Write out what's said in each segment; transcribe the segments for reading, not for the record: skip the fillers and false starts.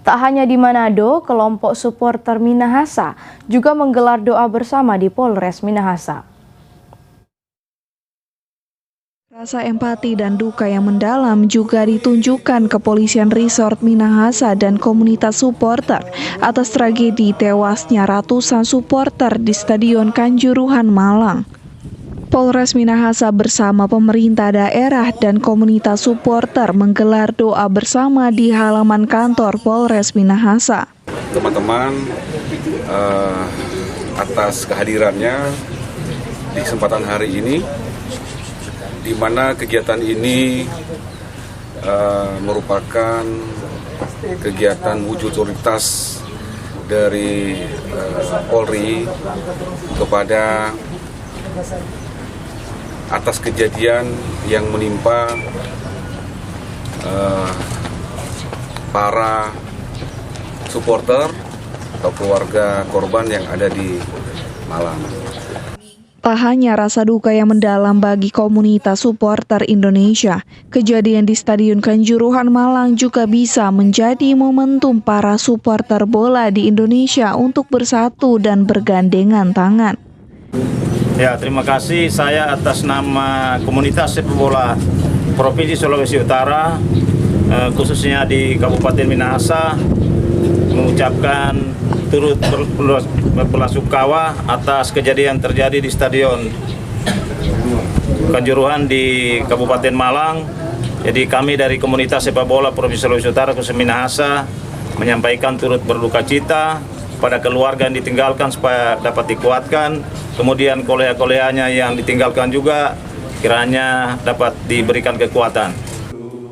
Tak hanya di Manado, kelompok supporter Minahasa juga menggelar doa bersama di Polres Minahasa. Rasa empati dan duka yang mendalam juga ditunjukkan Kepolisian Resort Minahasa dan komunitas supporter atas tragedi tewasnya ratusan supporter di Stadion Kanjuruhan, Malang. Polres Minahasa bersama pemerintah daerah dan komunitas supporter menggelar doa bersama di halaman kantor Polres Minahasa. Teman-teman, atas kehadirannya di kesempatan hari ini, di mana kegiatan ini merupakan kegiatan wujud solidaritas dari Polri kepada atas kejadian yang menimpa para supporter atau keluarga korban yang ada di Malang. Tak hanya rasa duka yang mendalam bagi komunitas supporter Indonesia, kejadian di Stadion Kanjuruhan Malang juga bisa menjadi momentum para supporter bola di Indonesia untuk bersatu dan bergandengan tangan. Ya, terima kasih. Saya atas nama komunitas sepak bola Provinsi Sulawesi Utara, khususnya di Kabupaten Minahasa, mengucapkan turut berbelasungkawa atas kejadian terjadi di Stadion Kanjuruhan di Kabupaten Malang. Jadi kami dari komunitas sepak bola Provinsi Sulawesi Utara khususnya Minahasa menyampaikan turut berduka cita pada keluarga yang ditinggalkan supaya dapat dikuatkan. Kemudian kolega-koleganya yang ditinggalkan juga kiranya dapat diberikan kekuatan.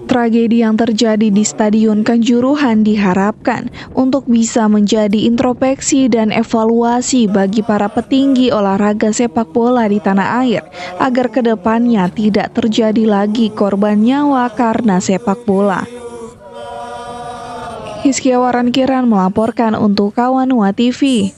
Tragedi yang terjadi di Stadion Kanjuruhan diharapkan untuk bisa menjadi introspeksi dan evaluasi bagi para petinggi olahraga sepak bola di tanah air agar kedepannya tidak terjadi lagi korban nyawa karena sepak bola. Hizkia Waran Kiran melaporkan untuk Kawanua TV.